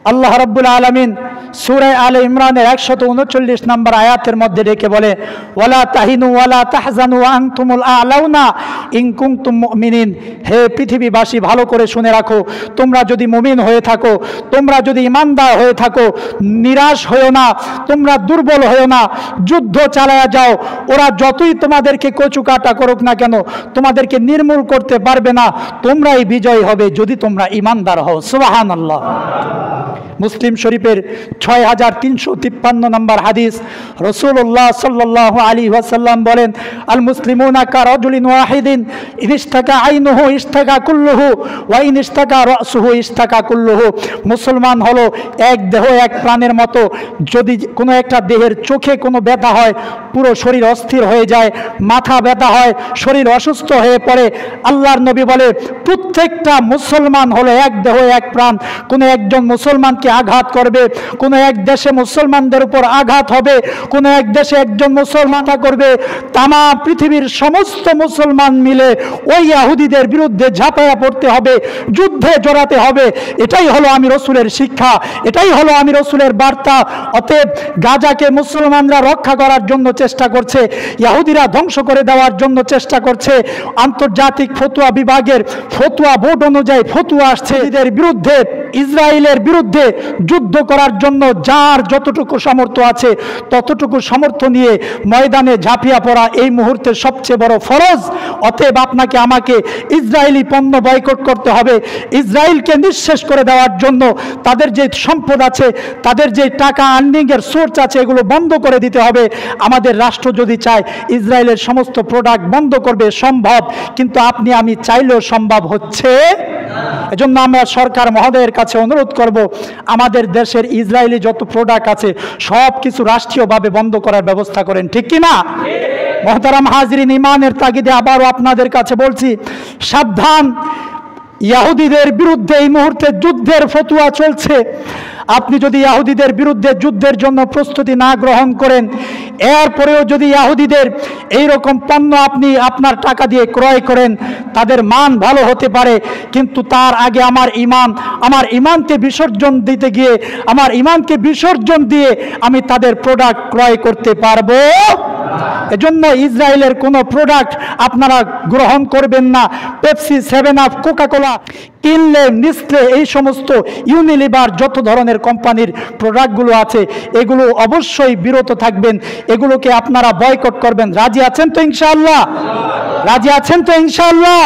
আল্লাহ রাব্বুল আলামিন সূরা আলে ইমরানের 139 নম্বর আয়াতের মধ্যে ডেকে বলে, ওয়ালা তাহিনু ওয়ালা তাহজানু ওয়া আনতুমুল আ'লাউনা ইন কুনতুম মুমিনিন। হে পৃথিবীবাসী, ভালো করে শুনে রাখো, তোমরা যদি মুমিন হয়ে থাকো, তোমরা যদি ইমানদার হয়ে থাকো, নিরাশ হয়েও না, তোমরা দুর্বল হয়েও না, যুদ্ধ চালায়া যাও। ওরা যতই তোমাদেরকে কচুকাটা করুক না কেন, তোমাদেরকে নির্মূল করতে পারবে না। তোমরাই বিজয়ী হবে যদি তোমরা ইমানদার হও। সুবহানাল্লাহ। মুসলিম শরীফের 6353 নম্বর হাদিস, রাসূলুল্লাহ সাল্লাল্লাহু আলাইহি ওয়াসাল্লাম বলেন, আল মুসলিমুনা কারাজুলিন ওয়াহিদিন ইনিস্তাকা আইনুহু ইস্তাকা কুল্লুহু ওয়া ইনিস্তাকা রাসুহু ইস্তাকা কুল্লুহু। মুসলমান হলো এক দেহ এক প্রাণের মতো। যদি কোনো একটা দেহের চোখে কোনো ব্যথা হয়, পুরো শরীর অস্থির হয়ে যায়, মাথা ব্যথা হয়, শরীর অসুস্থ হয়ে পড়ে। আল্লাহর নবী বলে, প্রত্যেকটা মুসলমান হলো এক দেহ এক প্রাণ। কোনো একজন মুসলমানকে আঘাত করবে, কোনো এক দেশে মুসলমানদের উপর আঘাত হবে, কোনো এক দেশে একজন মুসলমান করবে, তাম পৃথিবীর সমস্ত মুসলমান মিলে ওই ইহুদিদের বিরুদ্ধে ঝাঁপায়া পড়তে হবে, যুদ্ধে জড়াতে হবে। এটাই হলো আমি রসুলের শিক্ষা, এটাই হলো আমি রসুলের বার্তা। অতএব গাজাকে মুসলমানরা রক্ষা করার জন্য চেষ্টা করছে, ইহুদিরা ধ্বংস করে দেওয়ার জন্য চেষ্টা করছে। আন্তর্জাতিক ফতুয়া বিভাগের ফতুয়া বোর্ড অনুযায়ী ফতুয়া আসছে এদের বিরুদ্ধে, ইসরায়েলের বিরুদ্ধে যুদ্ধ করার জন্য যার যতটুকু সামর্থ্য আছে ততটুকু সামর্থ্য নিয়ে ময়দানে ঝাঁপিয়ে পড়া এই মুহূর্তে সবচেয়ে বড় ফরজ। অতএব আপনাকে আমাকে ইসরায়েলি পণ্য বয়কট করতে হবে, ইসরায়েলকে নিঃশেষ করে দেওয়ার জন্য তাদের যে সম্পদ আছে, তাদের যে টাকা আর্নিংয়ের সোর্স আছে, এগুলো বন্ধ করে দিতে হবে। আমাদের রাষ্ট্র যদি চায় ইসরায়েলের সমস্ত প্রোডাক্ট বন্ধ করবে, সম্ভব, কিন্তু আপনি আমি চাইলেও সম্ভব হচ্ছে। এজন্য আমরা সরকার মহোদয়ের কাছে অনুরোধ করব, আমাদের দেশের ইসরায়েলি যত প্রোডাক্ট আছে সব কিছু রাষ্ট্রীয়ভাবে বন্ধ করার ব্যবস্থা করেন, ঠিক কি না? মুহতারাম হাজরিন, ইমানের তাগিদে আবারও আপনাদের কাছে বলছি, সাবধান, ইহুদিদের বিরুদ্ধে এই মুহূর্তে যুদ্ধের ফতুয়া চলছে। আপনি যদি ইহুদিদের বিরুদ্ধে যুদ্ধের জন্য প্রস্তুতি না গ্রহণ করেন, এরপরেও যদি ইহুদিদের এইরকম পণ্য আপনি আপনার টাকা দিয়ে ক্রয় করেন, তাদের মান ভালো হতে পারে, কিন্তু তার আগে আমার ইমানকে বিসর্জন দিতে গিয়ে, আমার ইমানকে বিসর্জন দিয়ে আমি তাদের প্রোডাক্ট ক্রয় করতে পারবো। এজন্য ইসরায়েলের কোনো প্রোডাক্ট আপনারা গ্রহণ করবেন না। পেপসি, 7 আপ, কোকাকোলা কিনলে, নিসলে, এই সমস্ত ইউনিলিভার যত ধরনের কোম্পানির প্রোডাক্টগুলো আছে এগুলো অবশ্যই বিরত থাকবেন, এগুলোকে আপনারা বয়কট করবেন। রাজি আছেন তো ইনশাআল্লাহ? রাজি আছেন তো ইনশাআল্লাহ?